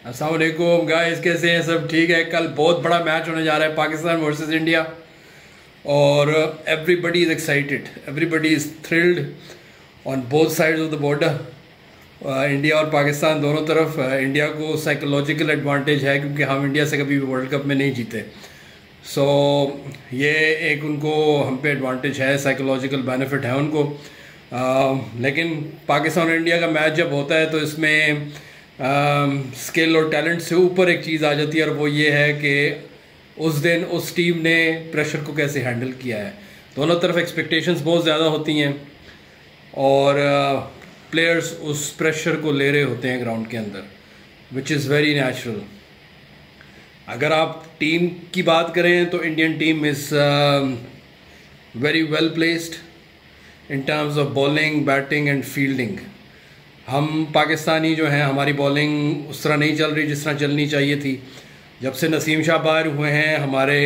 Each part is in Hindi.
अस्सलाम वालेकुम गाइस, कैसे हैं सब? ठीक है। कल बहुत बड़ा मैच होने जा रहा है, पाकिस्तान वर्सेस इंडिया। और everybody is excited, everybody is thrilled on both sides of the border. India और पाकिस्तान दोनों तरफ। इंडिया को साइकोलॉजिकल एडवांटेज है क्योंकि हम इंडिया से कभी भी वर्ल्ड कप में नहीं जीते। सो ये एक उनको हम पे एडवांटेज है, साइकोलॉजिकल बेनिफिट है उनको। लेकिन पाकिस्तान और इंडिया का मैच जब होता है तो इसमें स्किल और टैलेंट से ऊपर एक चीज़ आ जाती है, और वो ये है कि उस दिन उस टीम ने प्रेशर को कैसे हैंडल किया है। दोनों तरफ एक्सपेक्टेशंस बहुत ज़्यादा होती हैं और प्लेयर्स उस प्रेशर को ले रहे होते हैं ग्राउंड के अंदर, विच इज़ वेरी नेचुरल। अगर आप टीम की बात करें तो Indian team is very well placed in terms of bowling, batting and fielding. हम पाकिस्तानी जो हैं, हमारी बॉलिंग उस तरह नहीं चल रही जिस तरह चलनी चाहिए थी। जब से नसीम शाह बाहर हुए हैं, हमारे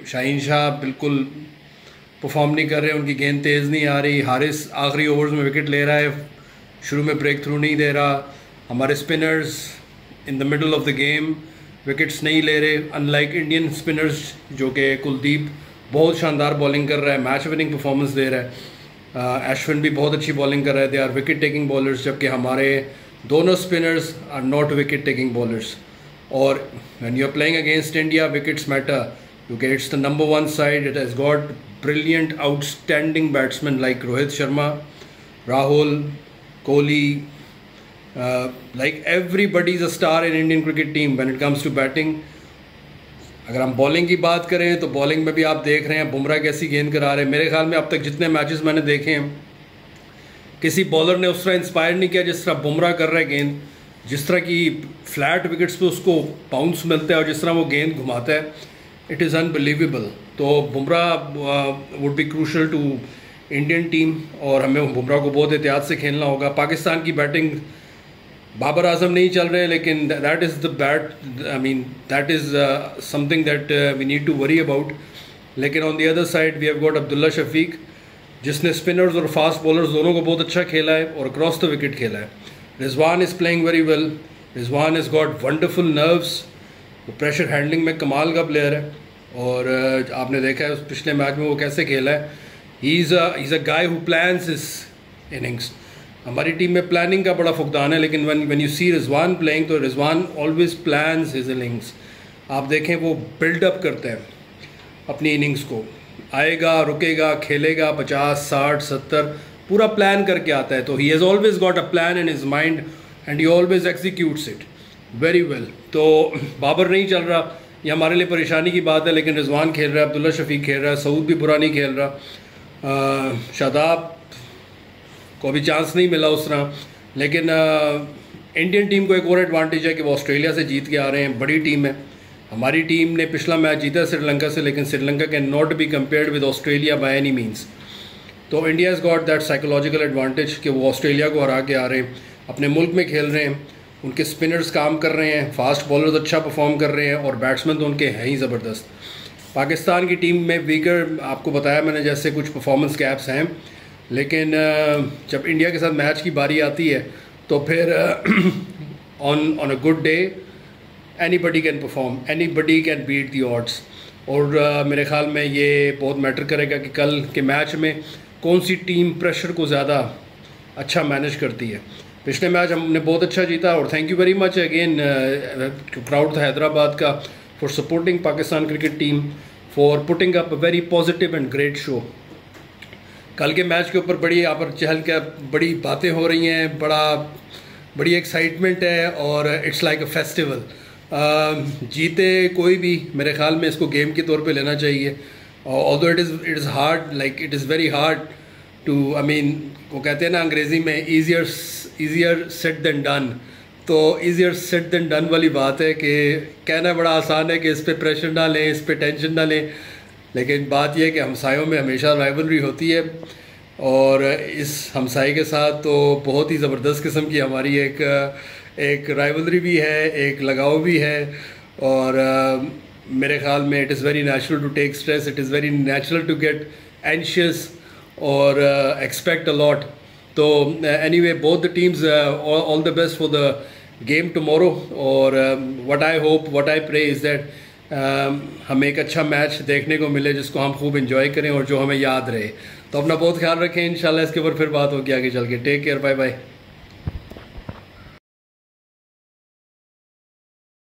शाहीन शाह बिल्कुल परफॉर्म नहीं कर रहे, उनकी गेंद तेज़ नहीं आ रही। हारिस आखिरी ओवर्स में विकेट ले रहा है, शुरू में ब्रेक थ्रू नहीं दे रहा। हमारे spinners in the middle of the game wickets नहीं ले रहे, अनलाइक इंडियन स्पिनर्स जो कि कुलदीप बहुत शानदार बॉलिंग कर रहा है, मैच विनिंग परफॉर्मेंस दे रहा है। अश्विन भी बहुत अच्छी बॉलिंग कर रहे थे, आर विकेट टेकिंग बॉलर्स, जबकि हमारे दोनों spinners are not wicket taking bowlers. और when you are playing against India, wickets matter क्योंकि it's the number one side. It has got brilliant outstanding batsman like Rohit Sharma, Rahul, Kohli, like everybody is a star in Indian cricket team when it comes to batting. अगर हम बॉलिंग की बात करें तो बॉलिंग में भी आप देख रहे हैं बुमराह कैसी गेंद करा रहे हैं। मेरे ख्याल में अब तक जितने मैचेस मैंने देखे हैं, किसी बॉलर ने उस तरह इंस्पायर नहीं किया जिस तरह बुमराह कर रहा है गेंद। जिस तरह की फ्लैट विकेट्स पे उसको बाउंस मिलता है और जिस तरह वो गेंद घुमाता है, इट इज़ अनबिलीवेबल। तो Bumrah would be crucial to Indian team और हमें बुमराह को बहुत एहतियात से खेलना होगा। पाकिस्तान की बैटिंग बाबर आजम नहीं चल रहे, लेकिन that is the bat, I mean that is something that we need to worry about. लेकिन on the other side we have got Abdullah Shafique, जिसने स्पिनर्स और फास्ट बॉलर्स दोनों को बहुत अच्छा खेला है और क्रॉस द विकेट खेला है। Rizwan is playing very well, Rizwan is got wonderful nerves, वो प्रेशर हैंडलिंग में कमाल का प्लेयर है। और आपने देखा है उस पिछले मैच में वो कैसे खेला है। He is a guy who plans his innings. हमारी टीम में प्लानिंग का बड़ा फुकदान है, लेकिन when you see Rizwan playing तो Rizwan always plans his innings. आप देखें वो बिल्डअप करते हैं अपनी इनिंग्स को, आएगा, रुकेगा, खेलेगा 50, 60, 70, पूरा प्लान करके आता है। तो he has always got a plan in his mind and he always executes it very well. तो बाबर नहीं चल रहा, ये हमारे लिए परेशानी की बात है, लेकिन रिजवान खेल रहा है, अब्दुल्ला शफीक खेल रहा है, सऊद भी बुरा नहीं खेल रहा, शादाब को भी चांस नहीं मिला उस तरह। लेकिन इंडियन टीम को एक और एडवांटेज है कि वो ऑस्ट्रेलिया से जीत के आ रहे हैं, बड़ी टीम है। हमारी टीम ने पिछला मैच जीता श्रीलंका से, लेकिन Sri Lanka can not be compared with Australia by any means. तो India has got that psychological advantage कि वो ऑस्ट्रेलिया को हरा के आ रहे हैं, अपने मुल्क में खेल रहे हैं, उनके स्पिनर्स काम कर रहे हैं, फास्ट बॉलर्स अच्छा परफॉर्म कर रहे हैं और बैट्समैन तो उनके हैं ही ज़बरदस्त। पाकिस्तान की टीम में वीकर, आपको बताया मैंने, जैसे कुछ परफॉर्मेंस गैप्स हैं, लेकिन जब इंडिया के साथ मैच की बारी आती है तो फिर on a good day anybody can perform, anybody can beat the odds. और मेरे ख्याल में ये बहुत मैटर करेगा कि कल के मैच में कौन सी टीम प्रेशर को ज़्यादा अच्छा मैनेज करती है। पिछले मैच हमने बहुत अच्छा जीता और thank you very much again, proud था हैदराबाद का for supporting Pakistan cricket team, for putting up a very positive and great show. कल के मैच के ऊपर बड़ी यहाँ पर चहल क्या बड़ी बातें हो रही हैं, बड़ी एक्साइटमेंट है और इट्स लाइक अ फेस्टिवल। जीते कोई भी, मेरे ख्याल में इसको गेम के तौर पे लेना चाहिए। Although it is hard, like it is very hard to, I mean वो कहते हैं ना अंग्रेज़ी में ईजियर सेड देन डन। तो ईजियर सेड देन डन वाली बात है कि कहना बड़ा आसान है कि इस पर प्रेशर ना लें, इस पर टेंशन ना लें, लेकिन बात यह है कि हमसायों में हमेशा राइवलरी होती है और इस हमसाये के साथ तो बहुत ही ज़बरदस्त किस्म की हमारी एक राइवलरी भी है, एक लगाव भी है। और मेरे ख्याल में it is very natural to take stress, it is very natural to get anxious और एक्सपेक्ट अ लॉट। तो anyway both the teams, all the best for the game tomorrow. और what I hope, what I pray is that हमें एक अच्छा मैच देखने को मिले जिसको हम खूब इंजॉय करें और जो हमें याद रहे। तो अपना बहुत ख्याल रखें, इंशाल्लाह इसके ऊपर फिर बात होगी आगे चल के। Take care, bye bye.